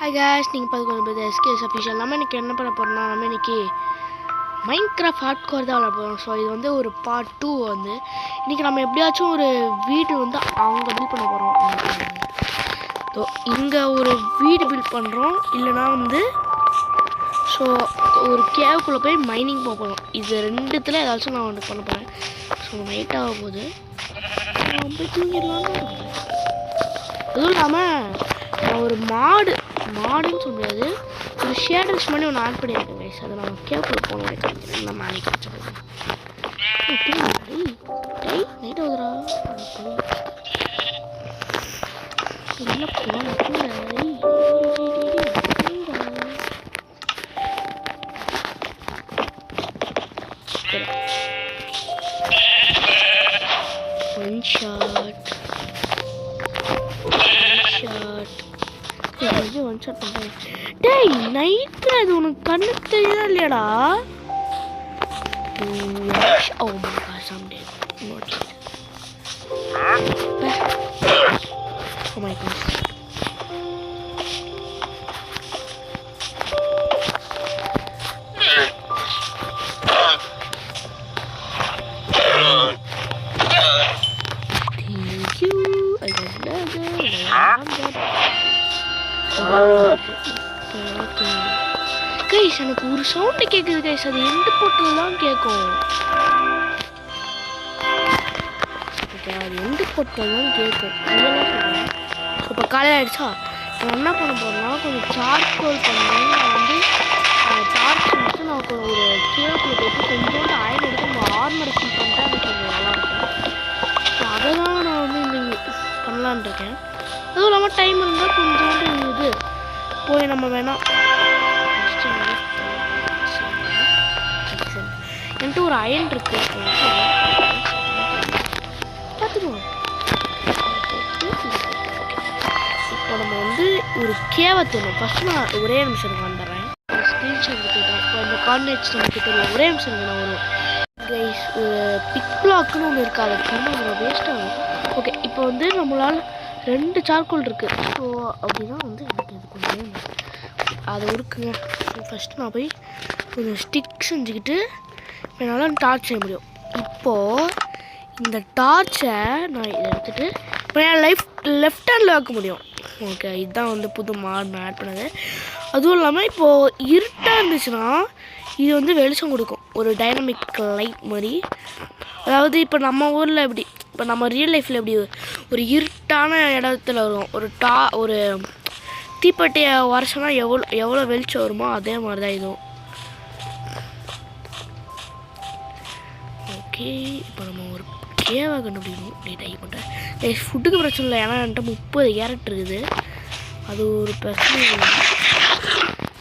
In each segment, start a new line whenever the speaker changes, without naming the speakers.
Hi guys, நீங்கள் பார்த்து SKS official. நம்ம இன்றைக்கி என்ன பண்ண போகிறோம்னா, நம்ம இன்றைக்கி மைன்கிராஃப்ட் ஹார்ட்கோர் தான் விளையாட போகிறோம். ஸோ இது வந்து ஒரு பார்ட் 2 வந்து இன்றைக்கி நம்ம எப்படியாச்சும் ஒரு வீடு வந்து அங்கே பில்ட் பண்ண போகிறோம். ஸோ இங்கே ஒரு வீடு பில்ட் பண்ணுறோம், இல்லைனா வந்து ஸோ ஒரு கேவுக்குள்ளே போய் மைனிங் போக போகிறோம். இது ரெண்டுத்தில் ஏதாச்சும் நான் வந்து பண்ண போகிறேன். ஸோ நைட் ஆகும் போது போய் தூங்கிடலான்னு. அதுவும் இல்லாமல் நான் ஒரு மாடுன்னு சொல்ல முடியாது, ஒரு ஷேடர்ஸ் பண்ணி ஒன்று ஆட் பண்ணியிருக்கேன் கைஸ். அதை நான் கேவுக்குள்ளே போகணும். நம்ம அன்னைக்கு வச்சுருக்கேன் நைட் ஆகுதுரா இல்லை One shot. டேய் நைட்ல அது உனக்கு கண்ணு தெரியுதா இல்லையாடா? Oh my gosh, I'm dead. Oh my gosh. Thank you. I got another. I'm dead. Guys எனக்கு ஒரு சவுண்டு கேட்குது கைஸ். அது எண்டு போட்டில் தான் கேட்கும். ஓகே, அது எண்டு போட்டில் தான் கேட்கும். இதெல்லாம் சொல்கிறேன். ஸோ இப்போ காலையில் ஆகிடுச்சா, நான் என்ன பண்ண போகிறேன்னா கொஞ்சம் சார்கோல் பண்ணேன். நான் வந்து டார்ச் வச்சு நான் ஒரு கேவுக்குள்ள போட்டு கொஞ்சோண்டு ஆயில் எடுத்து நம்ம ஆர்மரை ஃபில் பண்ணிட்டா அது கொஞ்சம் நல்லாயிருக்கும். ஸோ அதை தான் நான் வந்து இந்த பண்ணலான் இருக்கேன். அதுவும் இல்லாமல் டைம் இருந்தால் கொஞ்சோண்டு இது போய் நம்ம வேணாம் என்கிட்ட ஒரு அயன் இருக்கு பார்த்துக்குவோம். இப்போ நம்ம வந்து ஒரு கேவை தரணும். ஃபஸ்ட்டு நான் ஒரே நிமிஷம் வந்துடுறேன். ஸ்க்ரீன்ஷாட் எடுத்துக்கிட்டேன். இப்போ இந்த கார்டினேட்ஸ் நமக்கு தெரியும். ஒரே நிமிஷம் நான் வரும் கைஸ். ஒரு பிக் பிளாக்குன்னு ஒன்று இருக்குது, அதை பண்ண வேஸ்ட் ஆகும். ஓகே, இப்போ வந்து நம்மளால் 2 சார்கோல் இருக்குது. ஸோ அப்படின்னா வந்து எனக்கு இது கொஞ்சம் அதை இருக்குங்க. ஃபஸ்ட்டு நான் போய் கொஞ்சம் ஸ்டிக் செஞ்சுக்கிட்டு என்னால் டார்ச் செய்ய முடியும். இப்போது இந்த டார்ச்சை நான் இதை எடுத்துகிட்டு இப்போ என் லெஃப்ட் ஹேண்டில் வைக்க முடியும். ஓகே, இதுதான் வந்து புது மாட் நான் ஆட் பண்ணது. அதுவும் இல்லாமல் இப்போது இருட்டாக இருந்துச்சுன்னா இது வந்து வெளிச்சம் கொடுக்கும், ஒரு டைனமிக் லைட் மாதிரி. அதாவது இப்போ நம்ம ஊரில் எப்படி, இப்போ நம்ம ரியல் லைஃப்பில் எப்படி ஒரு இருட்டான இடத்துல வரும், ஒரு தீப்பெட்டியை வருஷம்னா எவ்வளோ வெளிச்சம் வருமோ அதே மாதிரி தான் இதுவும். ஓகே, இப்போ நம்ம ஒரு கேவை கண்டுபிடிக்கணும். டை பண்ணுறேன். ஃபுட்டுக்கு பிரச்சனை இல்லை, ஏன்னா என்கிட்ட 30 கேரட் இருக்குது. அது ஒரு பிரச்சனை இல்லை.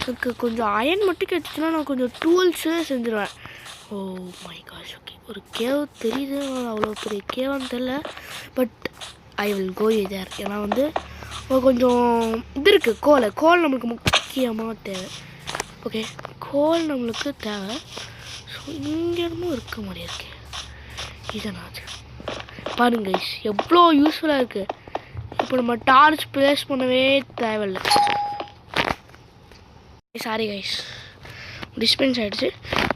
எனக்கு கொஞ்சம் அயன் மட்டும் கிடச்சிச்சுன்னா நான் கொஞ்சம் டூல்ஸு செஞ்சுருவேன். Oh my gosh. ஓகே, ஒரு கேவ் தெரியுது, அவ்வளோ பெரிய கேவான்னு தெரில, பட் ஐ வில் கோ தேர். ஏன்னா வந்து கொஞ்சம் இது இருக்குது, கோல் நம்மளுக்கு முக்கியமாக தேவை. ஓகே, கோல் நம்மளுக்கு தேவை. ஸோ இங்கேருந்தும் இருக்க மாதிரியே இருக்கு. இதனாச்சு பாருங்க எவ்வளோ யூஸ்ஃபுல்லாக இருக்குது. இப்போ நம்ம டார்ச் ப்ளேஸ் பண்ணவே தேவையில்லை. சாரி கைஸ், டிஸ்பென்ஸ் ஆகிடுச்சு.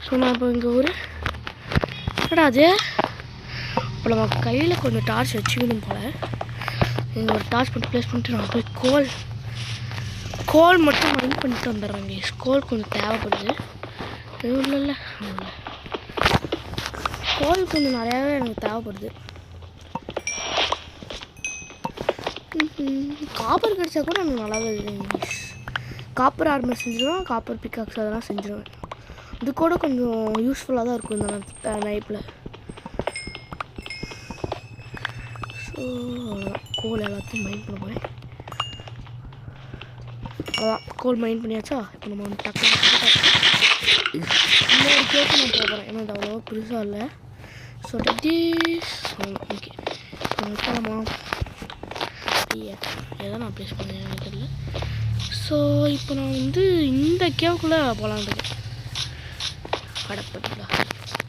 ஸோ நான் இப்போ இங்கே ஒரு அது இப்போ நம்ம கையில் கொஞ்சம் டார்ச் வச்சுக்கணும் போல். இங்கே ஒரு டார்ச் மட்டும் ப்ளேஸ் பண்ணிட்டு நான் போய் கோல் மட்டும் மைண்ட் பண்ணிட்டு வந்துடுறேன் கைஸ். கோல் கொஞ்சம் தேவைப்படுது. எதுவும் இல்லை, கோல் கொஞ்சம் நிறையாவே எனக்கு தேவைப்படுது. காப்பர் கிடச்சா கூட எனக்கு நல்லாவே இல்லை. காப்பர் ஆர்மர் செஞ்சிடுவேன், காப்பர் பிக்காக்ஸ் அதெல்லாம் செஞ்சிடுவேன். இது கூட கொஞ்சம் யூஸ்ஃபுல்லாக தான் இருக்கும் இந்த நைட்டில். ஸோ கோல் எல்லாத்தையும் மைண்ட் பண்ண போகிறேன். அதான் கோல் மைண்ட் பண்ணியாச்சா. இப்போ நம்ம வந்து டக்கு இன்னொரு கேக்கு நான் போகிறேன், ஏன்னா அது அவ்வளோவா பெருசாக இல்லை. ஸோ ஓகே நம்ம எதை நான் ப்ளேஸ் பண்ணேன் எனக்கு தெரியல. ஸோ இப்போ நான் வந்து இந்த கேவுக்குள்ளே போகலான் இருக்கேன். கடப்பட்டா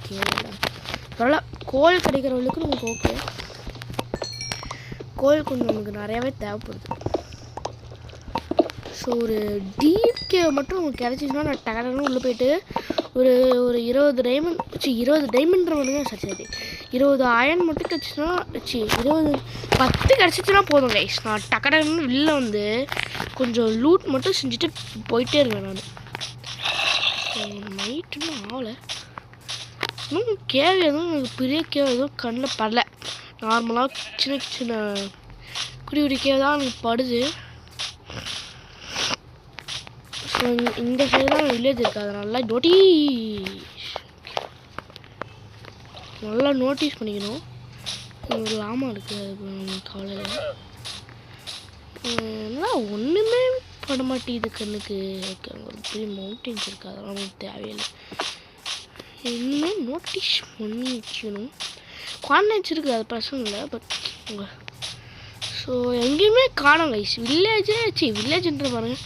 கேவல பரவாயில்ல, கோல் கிடைக்கிறவங்களுக்கு நமக்கு ஓகே. கோல் கொஞ்சம் நமக்கு நிறையாவே தேவைப்படுது. ஸோ ஒரு டீப் கேவ் மட்டும் உங்களுக்கு கிடச்சிச்சுன்னா நான் டேலன்னு உள்ளே போயிட்டு ஒரு 20 டைமண்ட் வந்துங்க. சரி 20 அயன் மட்டும் கிடச்சிச்சுன்னா 10 கிடச்சிச்சுன்னா போதும் கைஸ். நான் டக்கடன்னு வெளில வந்து கொஞ்சம் லூட் மட்டும் செஞ்சுட்டு போயிட்டே இருக்கேன். நான் நைட்டுன்னு ஆகலை. இன்னும் கேவ் எதுவும் எனக்கு பெரிய கேவ் எதுவும் கண்ணில் படல. நார்மலாக சின்ன குடி கேவ் தான் எனக்கு படுது. ஸோ இந்த சைடு தான் வில்லேஜ் இருக்குது. அதை நல்லா நோட்டீஸ் பண்ணிக்கணும். ஒரு லாமா இருக்குது, அது காலையில் எல்லாம் ஒன்றுமே பட மாட்டேங்குது கண்ணுக்கு. ஒரு பெரிய மவுண்டன்ஸ் இருக்குது, அதெல்லாம் நமக்கு தேவையில்லை. இன்னுமே நோட்டீஸ் பண்ணி வச்சுக்கணும். கான்டென்ட்ஸ் இருக்குது, அது பிரச்சனை இல்லை. பட் ஸோ எங்கேயுமே காணோம் கைஸ். வில்லேஜ்ன்ற பாருங்க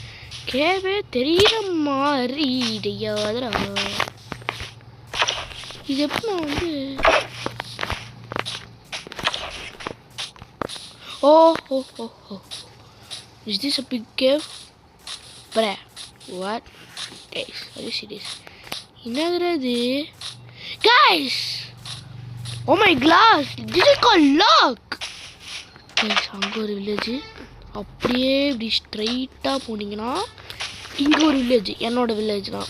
கேவே தெரியற மாதிரி இடையாதுரா. இது எப்படி நான் வந்து ஓ is this a big cave? Bruh, what? Guys, are you serious? என்னதுடா இது? Guys, oh my glass, this is called lock. Guys, அங்க ஒரு வில்லேஜ். அப்படியே இப்படி ஸ்ட்ரைட்டாக போனீங்கன்னா இங்கே ஒரு வில்லேஜ், என்னோட வில்லேஜ் தான்.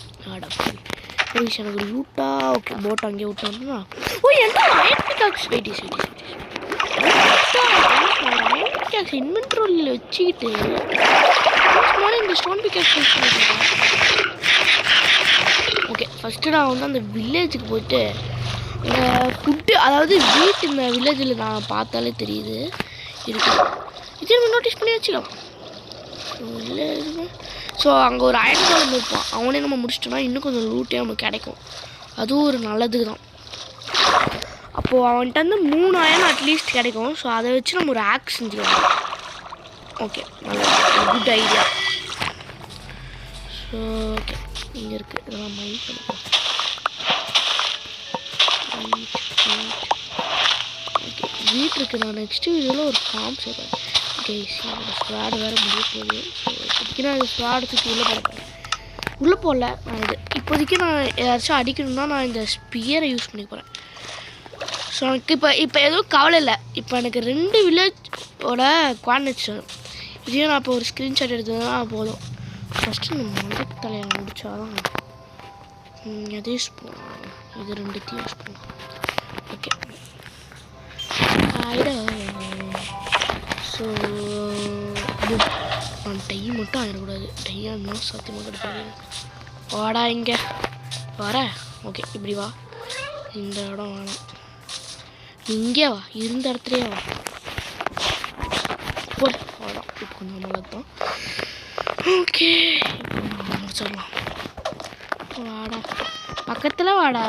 எனக்கு ஒரு ரூட்டா. ஓகே, போட் அங்கேயே விட்டோம்னா என்ன இன்வென்ட்ரோலில் வச்சுக்கிட்டு இந்த ஸ்டோன் பிக்காக்ஸ். ஓகே, ஃபஸ்ட்டு நான் வந்து அந்த வில்லேஜுக்கு போயிட்டு இந்த ஃபுட்டு, அதாவது வீட்டு இந்த வில்லேஜில் நான் பார்த்தாலே தெரியுது இருக்கு. இது நோட்டீஸ் பண்ணி வச்சுக்கலாம். ஸோ அங்கே ஒரு அயன் காலம் இருப்பான், அவனே நம்ம முடிச்சிட்டோம்னா இன்னும் கொஞ்சம் லூட்டே நமக்கு கிடைக்கும். அதுவும் ஒரு நல்லதுக்கு தான். அப்போது அவன்கிட்ட வந்து 3 அயன் அட்லீஸ்ட் கிடைக்கும். ஸோ அதை வச்சு நம்ம ஒரு ஆக்ஸ் செஞ்சுக்கலாம். ஓகே, நல்ல குட் ஐடியா. ஸோ ஓகே, இங்கே இருக்குது, இதெல்லாம் மைண்ட் பண்ணிக்கலாம். ஓகே, வீட்டு இருக்குது. நான் நெக்ஸ்ட் வீடியோவில் ஒரு ஃபார்ம் செய்வேன். என்னோட ஸ்வாடு வேறு முடிய போகுது. ஸோ இப்போதைக்கு நான் இந்த ஸ்வாடுக்கு உள்ளே போகல. நான் இது இப்போதைக்கு நான் ஏதாச்சும் அடிக்கணும்னா நான் இந்த ஸ்பியரை யூஸ் பண்ணி போகிறேன். ஸோ எனக்கு இப்போ எதுவும் கவலை இல்லை. இப்போ எனக்கு 2 வில்லேஜோட குவாடினேட்ஸ் வரும். இதையும் நான் இப்போ ஒரு ஸ்க்ரீன்ஷாட் எடுத்ததுனா போதும். ஃபஸ்ட்டு நம்ம மொதல் தலையை முடிச்சாதான் எதை யூஸ் பண்ணுவோம். இது 2த்தையும் யூஸ் பண்ணுவோம். ஓகே, ஸோ நான் டை மட்டும் ஆயிடக்கூடாது. டையானா சத்தியமாக கிடைக்காது. வாடா இங்கே வர. ஓகே, இப்படி வா. இந்த இடம் வேணாம், இங்கே வா. இருந்த இடத்துலையே வா. வாடா, இப்போ கொஞ்சம் நல்லது தான். ஓகே, இப்போ முடிச்சிடலாம். வாடா, பக்கத்தில் வாடா.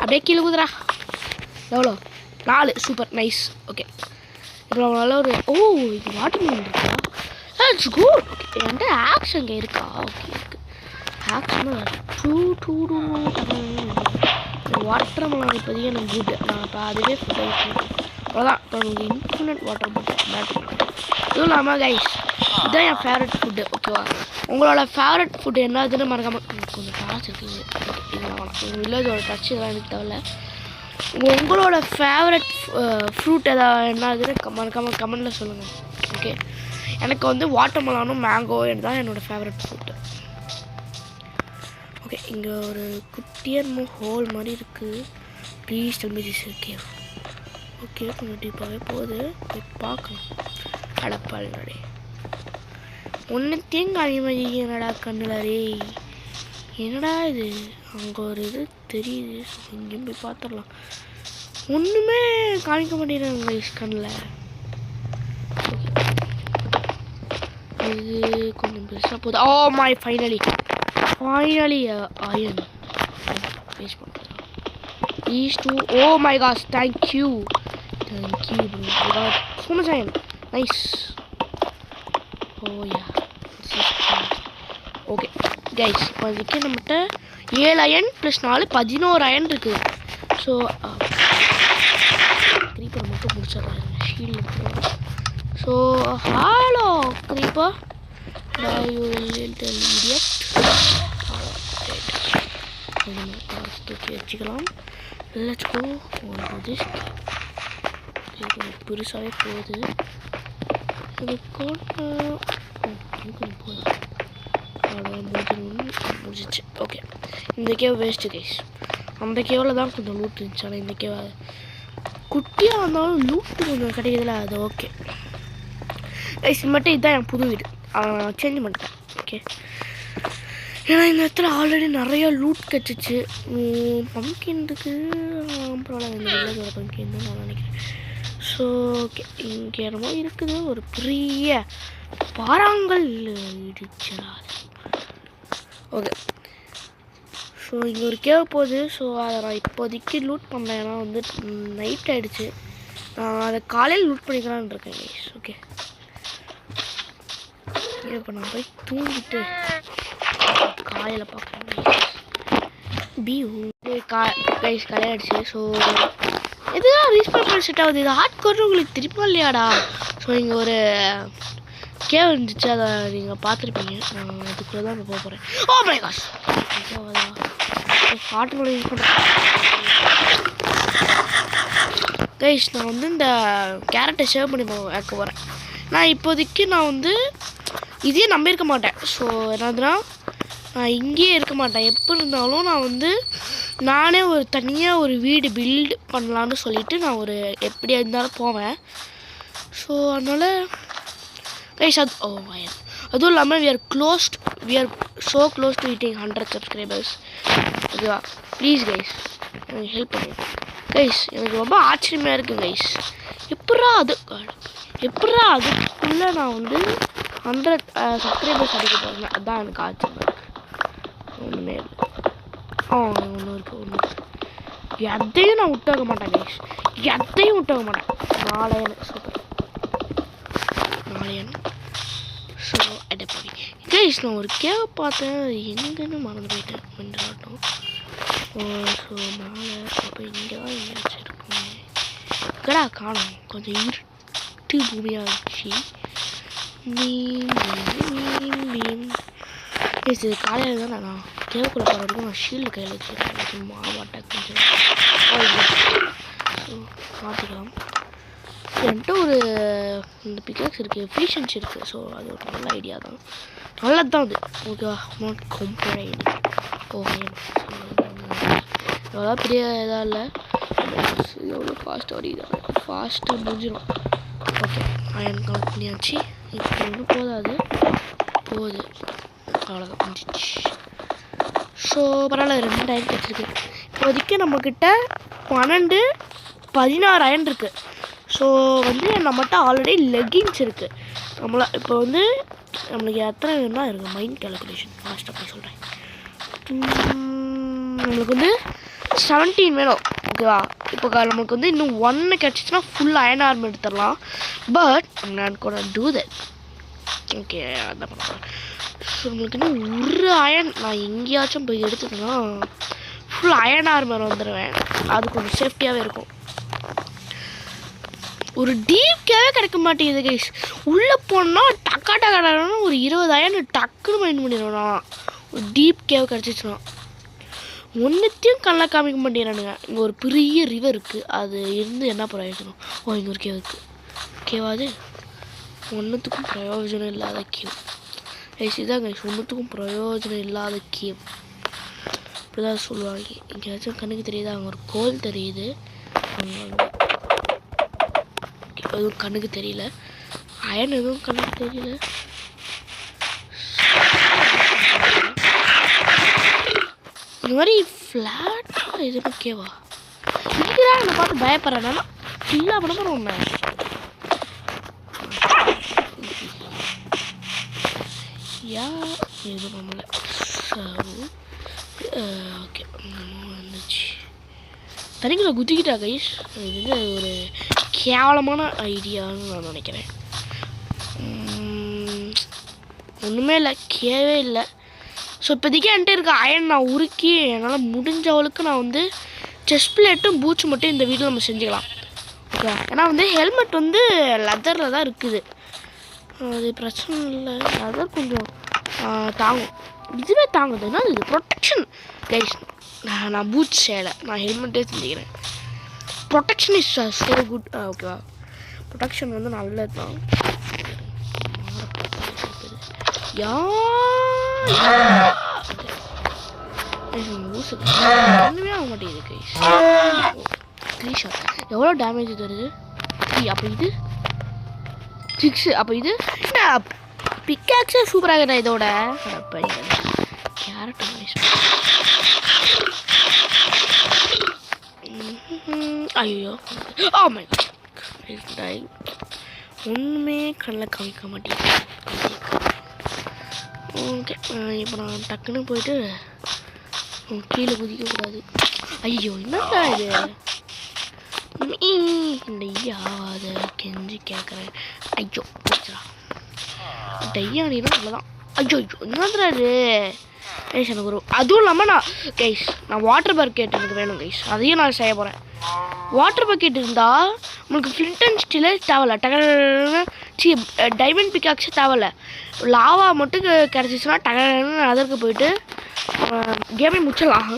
அப்படியே கீழே குதுரா. எவ்வளோ? 4. Super, nice. ஓகே, இப்போ நம்மளால ஒரு இது வாட்டர் மீன் இருக்கா? It's good. ஓகே, என்கிட்ட ஆக்ஸ் அங்கே இருக்கா? ஓகே, இருக்கு. ஆக்ஸ்னா வாட்டர் மிலான் இப்போதைக்கு எனக்கு குட். நான் இப்போ அதுவே ஃபுட் யூஸ் பண்ணுறேன். அவ்வளோதான். இப்போ உங்களுக்கு இன்ஃபினிட் வாட்டர் பேட்டரி. இதுவும் இல்லாமல் கைஸ், இதுதான் என் ஃபேவரட் ஃபுட்டு. ஓகேவா? உங்களோட ஃபேவரட் ஃபுட்டு என்னதுன்னு மறக்காமல் கொஞ்சம் காசு இருக்குங்க. உங்கள் வில்லேஜோட டச் இதெல்லாம் எனக்கு தேவையில்ல. உங்களோட ஃபேவரட் ஃப்ரூட் எதாவது என்னதுன்னு மறக்காமல் கமெண்டில் சொல்லுங்கள். ஓகே, எனக்கு வந்து வாட்டர் மெலானும் மேங்கோ தான் என்னோடய ஃபேவரட் ஃப்ரூட்டு. ஓகே, இங்கே ஒரு குட்டியர் ஹோல் மாதிரி இருக்குது. Please tell me this is cave. Okay, கொஞ்சம் டீப்பாகவே போகுது. போய் பார்க்கலாம். அடப்பால் நடே ஒன்றுத்தையும் காமிய என்னடா கண்ணில் ரே. என்னடா இது? அங்கே ஒரு இது தெரியுது. ஸோ இங்கேயும் போய் பார்த்துடலாம். ஒன்றுமே காமிக்க மாட்டேங்கிறாங்க கண்ணில். இது கொஞ்சம் பெருசாக போகுது. ஓ மை ஃபைனலி அயன் வேஸ்ட் பண்ணுறேன். These 2. Oh my gosh, thank you bro. I got so much iron. Nice. Oh yeah, this is fun. Okay guys, இப்போதைக்கு நம்மகிட்ட 7 அயன் + 4 11 அயன் இருக்குது. ஸோ மட்டும் முடிச்சிடலாம் ஷீல்டு எடுத்துக்கலாம். ஸோ ஹலோ கிரீப்பா இடியட் தூக்கி வச்சுக்கலாம். லெட்ஸ் கோ பெருசாகவே போகுது. இது கொஞ்சம் போதும் முடிஞ்சிச்சு. ஓகே இந்த கேவ் வேஸ்ட்டு கைஸ். அந்த கேவில் தான் கொஞ்சம் லூட் இருந்துச்சு. ஆனால் இந்த கேவ் குட்டியாக வந்தாலும் லூட்டு கொஞ்சம் கிடைக்கிறதுல அது ஓகே கைஸ். மட்டும் இதுதான் என் புது வீடு சேஞ்ச் பண்ணிட்டேன். ஓகே ஏன்னா இந்த இடத்துல ஆல்ரெடி நிறையா லூட் கிடச்சிச்சு. பம்கின்னுக்கு பரவாயில்ல இந்த வில்லேஜோட பம்கின் தான் நான் நினைக்கிறேன். ஸோ ஓகே இங்கே என்னமோ இருக்குது ஒரு பெரிய பாறாங்கல் இடிச்சிடாது. ஓகே ஸோ இங்கே ஒரு கேவ் போகுது. ஸோ அதை நான் இப்போதைக்கு லூட் பண்ணேன். ஏன்னா வந்து நைட் ஆகிடுச்சு. நான் அதை காலையில் லூட் பண்ணிக்கலான்னு இருக்கேன் கைஸ். ஓகே இப்போ நான் போய் தூங்கிட்டு காலையில் பார்க்குறேன் கைஸ் கலையாயிடுச்சு. ஸோ இதுதான் ரீஸ்பான் செட் ஆகுது. இது ஹார்ட் கோர் உங்களுக்கு திருப்பா இல்லையாடா? ஸோ இங்கே ஒரு கேவ் இருந்துச்சு, அதை நீங்கள் பார்த்துருப்பீங்க. நான் அதுக்குள்ளே தான் போக போகிறேன். ஓ மை காஷ் ஹார்ட்டோட யூஸ் பண்ணுறேன் கைஸ். நான் வந்து இந்த கேரட்டை சேவ் பண்ணி வைக்க போகிறேன். நான் இப்போதைக்கு நான் வந்து இதே நம்பியிருக்க மாட்டேன். ஸோ என்னதுன்னா நான் இங்கேயே இருக்க மாட்டேன். எப்போ இருந்தாலும் நான் வந்து நானே ஒரு தனியாக ஒரு வீடு பில்டு பண்ணலான்னு சொல்லிவிட்டு நான் ஒரு எப்படியா இருந்தாலும் போவேன். ஸோ அதனால் கைஸ் அதுவும் இல்லாமல் we are so close to hitting 100 subscribers. ஓகேவா ப்ளீஸ் கைஸ் எனக்கு ஹெல்ப் பண்ணுங்க கைஸ். எனக்கு ரொம்ப ஆச்சரியமாக இருக்குது கைஸ். எப்படா அதுக்குள்ளே நான் வந்து 100 சப்ஸ்கிரைபர்ஸ் அடிக்க போகிறேன். அதுதான் எனக்கு ஆச்சரியம். ஒன்றுமே இல்லை. ஒன்று இருக்குது. எதையும் நான் விட்டாக மாட்டேன் கைஸ். எதையும் விட்டாக மாட்டேன். நாளையன் சூப்பர் நாளையன். ஸோ அடப்படி கைஸ் நான் ஒரு கேவ் பார்த்தேன். எங்கன்னு மறந்து போயிட்டேன் மின்றாட்டம். ஸோ மேலே அப்போ இங்கே தான் எங்கேயாச்சும் இருக்குமே. கடா காணும் கொஞ்சம் இருட்டு பூமியாக இருந்துச்சு. இது காலையில் தான் நான் கேவுக்குள்ளே போகிற வரைக்கும் நான் ஷீல்டு கையில் வச்சுருக்கேன். சும்மா மாட்டேன் கொஞ்சம் பார்த்துக்கலாம். என்கிட்ட ஒரு இந்த பிக்ஸ் இருக்குது, எஃபிஷியன்சி இருக்குது. ஸோ அது ஒரு நல்ல ஐடியா தான், நல்லது தான் அது. ஓகேவா நாட் கம்ப்ளைண்ட். ஓகே எவ்வளோ பெரிய இதாக இல்லை, எவ்வளோ ஃபாஸ்ட்டாக ஓடிதான் ஃபாஸ்ட்டாக முடிஞ்சிடும். ஓகே அயன் கவுண்ட் பண்ணியாச்சு. இப்போ ஒன்றும் போதாது போகுது அவ்வளோதான் முடிஞ்சிச்சு. ஸோ பரவாயில்ல 2 அயன் கிடச்சிருக்கு. இப்போதைக்கு நம்மக்கிட்ட 16 அயன் இருக்குது. ஸோ வந்து நம்மகிட்ட ஆல்ரெடி லெகின்ஸ் இருக்குது. இப்போ வந்து நம்மளுக்கு எத்தனை வேணும்னா இருக்குது மைண்ட் கேல்குலேஷன் ஃபாஸ்ட்டாக போய் சொல்கிறேன். நம்மளுக்கு வந்து 17 வேணும். ஓகேவா இப்போ நம்மளுக்கு வந்து இன்னும் 1 கிடச்சிச்சின்னா ஃபுல் அயன் ஆர்மர் எடுத்துடலாம். பட் நான் கூட டூ தட். ஓகே அதான் பண்ணுறேன். ஸோ நம்மளுக்கு இன்னும் ஒரு அயன் நான் எங்கேயாச்சும் போய் எடுத்துக்கன்னா ஃபுல் அயன் ஆர்மர் வந்துடுவேன். அது கொஞ்சம் சேஃப்டியாகவே இருக்கும். ஒரு டீப் கேவே கிடைக்க மாட்டேங்குது கைஸ். உள்ளே போனால் டக்கான்னு ஒரு 20 அயன் டக்குன்னு மைண்ட் பண்ணிடுவேன். ஒரு டீப் கேவ் கிடச்சிச்சுன்னா ஒன்றுத்தையும் கண்ணால் காமிக்க மாட்டேங்கிறானுங்க. இங்கே ஒரு பெரிய ரிவர் இருக்குது, அது இருந்து என்ன பிரயோஜனம்? இங்கே ஒரு கேவ் இருக்குது. கேவாது ஒன்றுத்துக்கும் பிரயோஜனம் இல்லாத கேவ் கைஸ். இதான் கைஸ் ஒன்றுத்துக்கும் பிரயோஜனம் இல்லாத கேவ் இப்படிதான் சொல்லுவாங்க. எங்கேயாச்சும் கண்ணுக்கு தெரியுது, அங்கே ஒரு கோல் தெரியுது. எதுவும் கண்ணுக்கு தெரியல, அயன் எதுவும் கண்ணுக்கு தெரியல. இந்த மாதிரி ஃப்ளாட்டாக எதுவும் கேவா இதுதான் என்னை பார்த்து பயப்படுறேன்னா ஃபுல்லாக பண்ண போகிறோம் ஒன்று. எதுவும் பண்ணல. ஓகே வந்துச்சு. தனிங்களை குத்திக்கிட்டா கைஸ். இது வந்து ஒரு கேவலமான ஐடியான்னு நான் நினைக்கிறேன். ஒன்றுமே இல்லை, கேவே இல்லை. ஸோ இப்போதைக்கு என்கிட்ட இருக்க அயன் நான் உருக்கி என்னால் முடிஞ்ச அளவுக்கு நான் வந்து செஸ்ட் பிளேட்டும் பூச்சு மட்டும் இந்த வீட்டில் நம்ம செஞ்சுக்கலாம். ஓகே ஏன்னா வந்து ஹெல்மெட் வந்து லெதரில் தான் இருக்குது, அது பிரச்சனை இல்லை. லெதர் கொஞ்சம் தாங்கும், இதுவே தாங்குதுன்னா இது ப்ரொடெக்ஷன் கைஸ். நான் பூட்ஸ் செய்யலை, நான் ஹெல்மெட்டே செஞ்சுக்கிறேன். Protection is so good. ஓகேவா, ப்ரொடெக்ஷன் வந்து நல்லது தான். ஒன்றுமே ஆக மாட்டேங்குது கைஸ். 3 ஷாட் எவ்வளோ டேமேஜ் தருது? 3. அப்போ இது 6. அப்போ இது பிக்காக்ஸே சூப்பராக இருக்கா இதோட. கேரட் ஐயோ ஆமா ஒன்றுமே கண்ணில் காமிக்க மாட்டேங்குது. ஓகே இப்போ நான் டக்குன்னு போயிட்டு கீழே குதிக்கக்கூடாது. ஐயோ என்னடா இது, டெய்யாவாத கெஞ்சி கேட்குறேன். ஐயோ டெய்யானினா அவ்வளோதான். ஐயோ ஐயோ என்னதுடா இது கைஸ். எனக்கு ஒரு அதுவும் இல்லாமல் நான் வாட்டர் பக்கெட் எனக்கு வேணும் கைஸ், அதையும் நான் செய்ய போகிறேன். வாட்டர் பக்கெட் இருந்தால் உங்களுக்கு ஃப்ளிண்ட் அண்ட் ஸ்டீலே தேவையில்ல, டக்கு டைமண்ட் பிக்காக்ஸே தேவையில்ல. லாவா மட்டும் கிடச்சிச்சுன்னா டக்குன்னு அதற்கு போயிட்டு கேமே முடிச்சிடலாம்.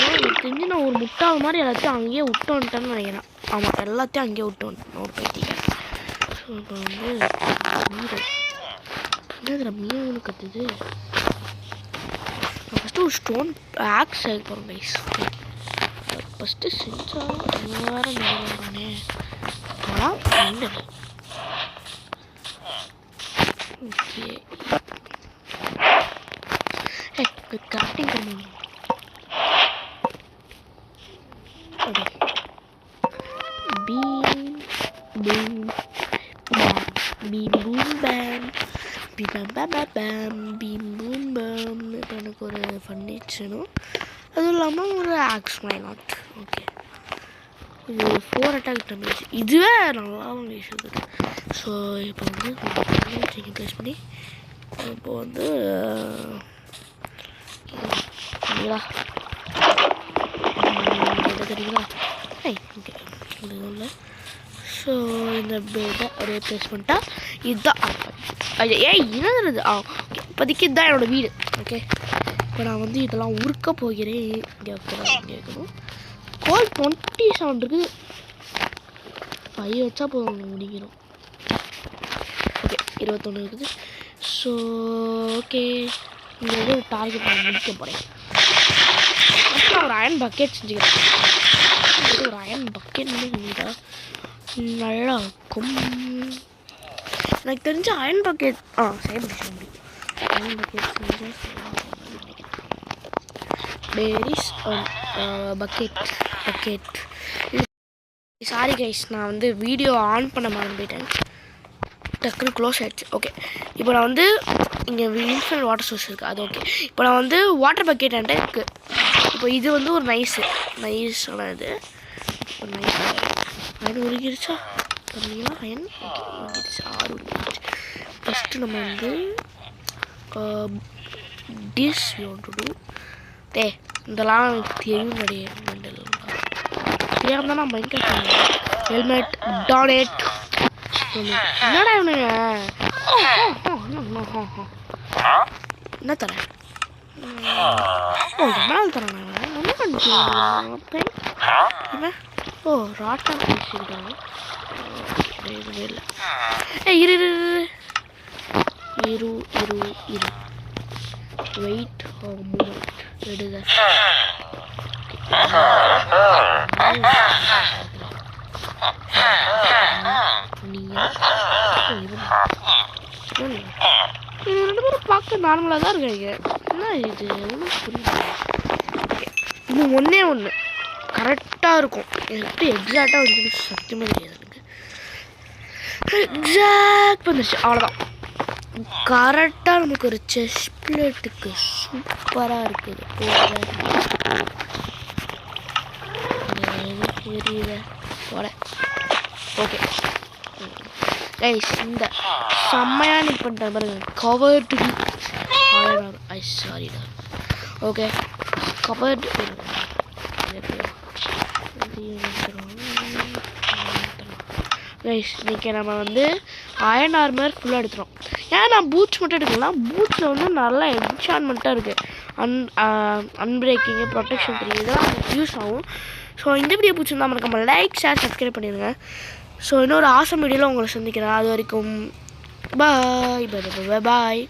எனக்கு தெரிஞ்சு நான் ஒரு முட்டாள் மாதிரி எல்லாத்தையும் அங்கேயே விட்டு வந்துட்டேன்னு நினைக்கிறேன். ஆமாம் எல்லாத்தையும் அங்கேயே விட்டு வந்துட்டேன், நோட் பண்ணிட்டீங்க. ஸோ இப்போ வந்து என்னதுல மீன் கற்றுது. நான் ஃபஸ்ட்டு ஒரு ஸ்டோன் ஆக்ஸ் செய்ய போகிறேன் கைஸ். ஃபஸ்ட்டு செஞ்சால் வேறு நிறையானே ஓகே கிராஃப்டிங் பண்ணணும். ஓகே பீம் பூம் பேம் பீம் பூம் பேம் பீம் பேம் பேம் பீம் பூம் பேம். இப்போ எனக்கு ஒரு ஃபர்னிச்சரும் அதுவும் இல்லாமல் ஒரு ஆக்ஸ் மை நாட். ஓகே இது 4 அட்டாக் டேமேஜ், இதுவே நல்லாவும் இருக்குது. ஸோ இப்போ வந்து ப்ளேஸ் பண்ணி இப்போ வந்து தெரியுங்களா ஓகே இல்லை. ஸோ இந்த பேட்டை ஒரு ப்ளேஸ் பண்ணிட்டா இதுதான் என்னது. ஓகே இப்போதைக்கு இதுதான் என்னோடய வீடு. ஓகே இப்போ நான் வந்து இதெல்லாம் உருக்க போகிறேன். இங்கே கேட்கணும் கோல் 27 இருக்குது, 5 வச்சா போதும் முடிக்கணும். ஓகே 21 இருக்குது. ஸோ ஓகே இந்த இது டார்கெட் நான் முடிக்க போகிறேன். அப்புறம் ஒரு அயன் பக்கெட் செஞ்சுக்கிறேன். ஒரு அயன் பக்கெட் செஞ்சுட்டா நல்லா இருக்கும். எனக்கு தெரிஞ்ச அயன் பக்கெட் செய்ய முடியும். அயன் பக்கெட் செஞ்சால் பேரிஸ் பக்கெட். சாரி கைஸ், நான் வந்து வீடியோ ஆன் பண்ண மறந்துட்டேன், டக்குன்னு க்ளோஸ் ஆகிடுச்சு. ஓகே இப்போ நான் வந்து இங்கே இன்ஃபினிட் வாட்டர் சோர்ஸ் இருக்குது, அது ஓகே. இப்போ நான் வந்து வாட்டர் பக்கெட் என்கிட்ட இருக்குது. இப்போ இது வந்து ஒரு நைஸான இது, ஒரு நைஸ் அயன் உருகிருச்சா பார்த்தீங்களா. அயன் ஓகே உருகிருச்சு, 6 உருகிருச்சு. ஃபஸ்ட்டு நம்ம வந்து டிஷ் டு இதெல்லாம் தெரியும் நிறைய மெண்டல் தெரியாம தான் நான் மைண்ட் ஹெல்மெட் டானேட் என்னடா இவனுங்க என்ன தரேன் எவ்வளோ தரேன் என்ன பண்ணிக்கிறேன் ஓ ராட்டா பேசிக்கிட்டாங்க எதுவுமே இல்லை. இரு இரு இரு இரு வெயிட் மூமெண்ட் எடுங்க. இது 2 பேரும் பார்க்க நார்மலாக தான் இருக்காங்க. என்ன இது ஒன்றும் புரியல. இது ஒன்று கரெக்டாக இருக்கும். எப்படி எக்ஸாக்டாக வந்து சத்தியமாக தெரியாது எனக்கு. எக்ஸாக்ட் வந்துருச்சு அவ்வளோதான். கரெக்டாக நமக்கு ஒரு செஸ் பிளேட்டுக்கு சூப்பராக இருக்குது. புரியுத போல ஓகே கைஸ் இந்த செம்மையாக நீ பண்ணிட்டேன் பாருங்க. கவர்டு ஐ சாரிடா. ஓகே கவர்டு கைஸ் இன்றைக்கி நம்ம வந்து அயன் ஆர்மர் ஃபுல்லாக எடுத்துகிறோம். ஏன் நான் பூட்ஸ் மட்டும் எடுக்கலாம், பூட்ஸில் வந்து நல்லா என்சான்மெண்ட்டாக இருக்குது. அன்பிரேக்கிங்கு, ப்ரொடெக்ஷன் 3 இதெல்லாம் யூஸ் ஆகும். ஸோ இந்த வீடியோ பிடிச்சிருந்தா நம்ம லைக், ஷேர், சப்ஸ்கிரைப் பண்ணிடுங்க. ஸோ இன்னொரு ஆசம் வீடியோவில் உங்களை சந்திக்கிறேன். அது வரைக்கும் பாய் பாய் பாய் பாய்.